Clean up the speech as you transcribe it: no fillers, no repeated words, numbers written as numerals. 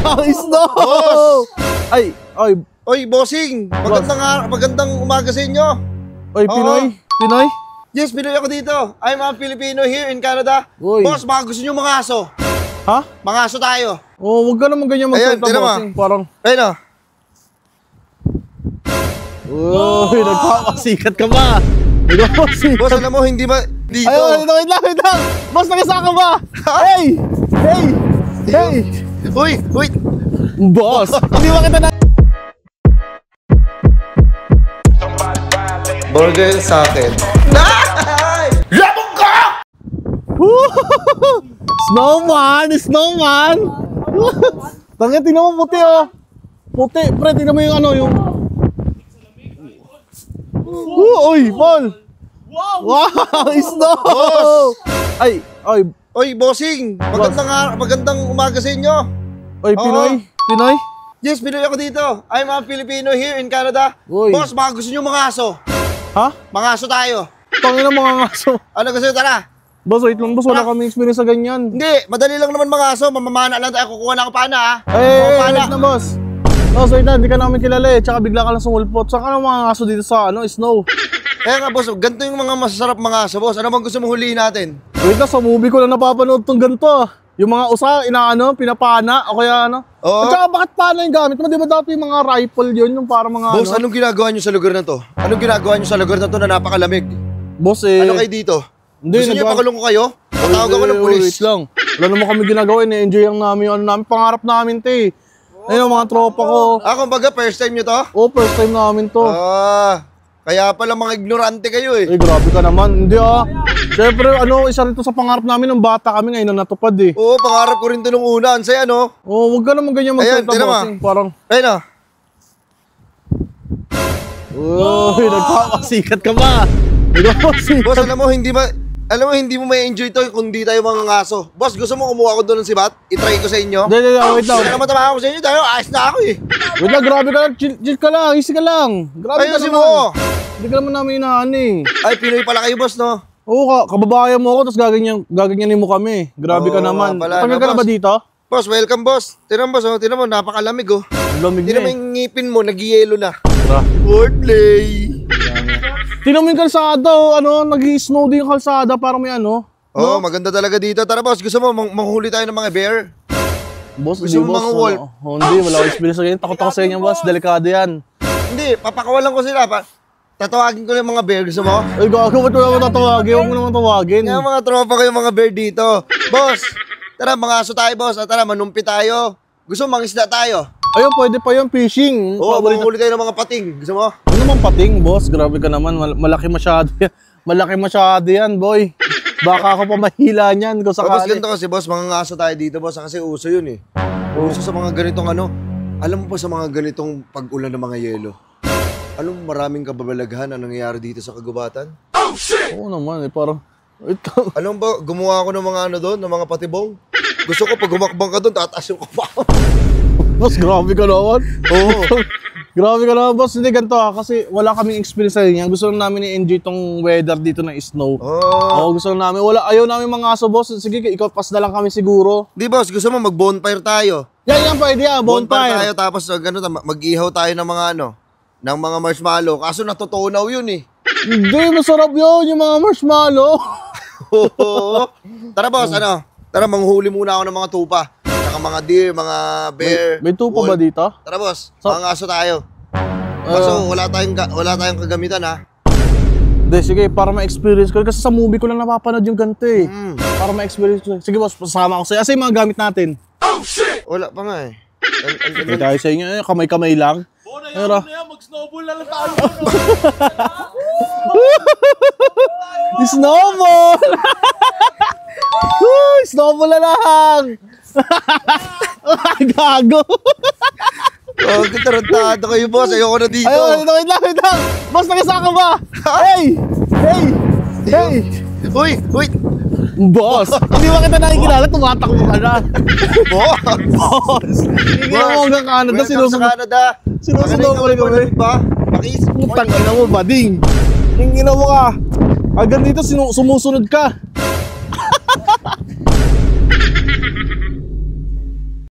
Wow, snow! Boss! Ay, ay. Oy, bossing! Magandang umaga sa inyo. Oy, Pinoy? Pinoy? Yes, Pinoy ako dito. I'm a Filipino here in Canada. Oy. Boss, baka gusto nyo mga aso. Ha? Mga aso tayo. Oh, wag ka naman ganyan magsalita, Ayan, bossing. Parang, Ayun o. uy, nagpapasikat ka ba? Nagpapasikat. Boss, alam mo, hindi ba dito? Ayun, wait lang. Boss, nakasaka ba? Hey! Hey! Hey! Uy! Boss, hindi ba kita na... Burger sa akin. Labog ka! Snowman! Snowman! Tangin, tingnan mo puti oh. Puti, pre, tingnan mo yung ano, yung... Uy, Paul! Wow! Snow! Boss! Ay! Oy, bossing! Magandang umaga sa inyo. Oy, Pinoy? Pinoy? Yes, Pinoy ako dito. I'm a Filipino here in Canada. Uy. Boss, baka gusto nyo mga aso. Ha? Mga aso tayo. Tangin ang mga ngaso. Ano gusto nyo? Tara. Boss, wait lang boss, wala kami experience sa ganyan. Hindi, madali lang naman mga aso. Mamamana lang tayo. Kukuha lang ang pana, ha? Ay, Pana. wait na boss. Boss, wait na, hindi ka namin kilala eh. Tsaka bigla ka lang sumulpot. Saan ka ng mga ngaso dito sa ano, snow? Kaya nga boss, ganito yung mga masasarap mga aso, boss. Ano bang gusto mong huliin natin? Wait na, sa movie ko lang napapanood tong ganito. Yung mga usa, pinapana, o kaya ano. Oo. At saka bakit pana yung gamit mo? Di ba dati yung mga rifle yun, yung para mga Boss, ano? anong ginagawa nyo sa lugar na to? Anong ginagawa nyo sa lugar na to na napakalamig? Boss eh. Ano kayo dito? Hindi, Gusto nyo pakulong ko kayo? Patawag ako ng pulis. Wait lang. Wala naman kami ginagawa, enjoy ang namin yung ano namin, pangarap namin to eh. Ayun, mga tropa ko. Kumbaga, first time nyo to? Oh, first time namin to. Kaya pala mga ignorante kayo eh. Eh, grabe ka naman. Hindi ah. Siyempre, isa rin to sa pangarap namin ng bata kami ngayon na natupad eh. Oo, pangarap ko rin to nung una. Ang saya, no? Oh, wag ka naman ganyan magsalita, Ayan, bossing. Parang, Ayun o. uy, nagpapasikat ka ba? Nagpapasikat. Boss, alam mo, hindi mo may enjoy to kung di tayo mga ngaso. Boss, gusto mo kumuha ko doon ng sibat? I-try ko sa inyo? Hindi, wait lang. Kaya naman tama ako sa inyo, tayo, ayos na ako eh. Wait lang, grabe ka lang. Chill ka lang, easy ka lang. Grabe ka Ayusin naman. mo. Hindi ka naman namin inaano eh. Ay, Pinoy pala kayo, boss, no? Oo, kababayan mo ako, tapos gaganyanin mo kami. Grabe ka Oo, naman. pala, Tagal no, ka na ba boss? dito? Boss, welcome, boss. Tinan mo, napakalamig, oh. Lamig Tinan mo na eh. yung ngipin mo, nag-yelo na. Tara. Wordplay. Tingnan mo yung kalsada, nag-i-snow din yung kalsada, parang may ano. Oo, maganda talaga dito. Tara, boss, gusto mo manghuli tayo ng mga bear? Boss, Gusto hindi mo boss. mga wolf? Hindi, wala akong experience sa ganyan. Takot ako sa inyo, boss. Delikado yan. Hindi, papakawalan ko sila. Tatawagin ko yung mga bear. Gusto mo? Ay, gago, ba't wala mo tatawagin? Huwag mo naman tawagin. Kaya mga tropa ko yung mga bear dito. Boss, tara, mga aso tayo, boss. Tara, manumpi tayo. Gusto mo, mangisda tayo? Ayun, pwede pa yung fishing. Oo, manghuli tayo ng mga pating. Gusto mo? Ano naman pating, boss? Grabe ka naman. Malaki masyado yan. Malaki masyado yan, boy. Baka ako pa mahila niyan kung Boss, sakali. ganito kasi, boss, mga aso tayo dito, boss. Kasi uso yun eh. Uso sa mga ganitong ano. Alam mo pa sa mga ganitong pag-ulan ng mga yelo? Alam mo maraming kababalaghan ang nangyayari dito sa kagubatan? Oh, shit! Oo naman, parang... Alam ba, gumawa ako ng mga ano doon, ng mga patibong. Gusto ko pag gumakbang ka doon, tataas yung kupa. Boss, grabe ka naman. Oo. Grabe ka naman, boss. Hindi ganito kasi wala kaming experience sa ganyan. Gusto lang namin i-enjoy tong weather dito ng snow. Oo, gusto lang namin. Ayaw namin mga aso, boss. Sige, ikaw pas na lang kami siguro. Di, boss, gusto mo mag-bonfire tayo? Yan, pwede yan. Bonfire tayo, tapos mag-ihaw tayo ng mga ano, ng mga marshmallow. Kaso natutunaw yun eh. Hindi, masarap yun, yung mga marshmallow. Tara, boss, Tara, manghuli muna ako ng mga tupa. Saka mga deer, mga bear. May tupa ba dito? Tara, boss, mga aso tayo. Kaso wala tayong kagamitan, ha? Hindi, sige, para ma-experience ko. Kasi sa movie ko lang napapanood yung ganito eh. Para ma-experience ko. Sige, boss, pasama ako sa'yo. Asa yung mga gamit natin? Oh, shit! Wala pa nga eh. Hindi tayo sa inyo, kamay-kamay lang. Ano yan, mag-snowball na lang tayo. Snowball! Snowball na lang! Gago! Oh, tarantado kayo, boss. Ayoko na dito. Ayun, wait lang. Boss, nakasaka ba? Hey! Uy! Boss, hindi ba kita nakikilala? Tumatakbo ka na. Boss! Hindi mo hanggang Canada, Welcome sa Canada. sinusunod ko rin kami. Ba? Pakis. Putang ina mo, bading. Yung ina mo ka. Hanggang dito, sumusunod ka.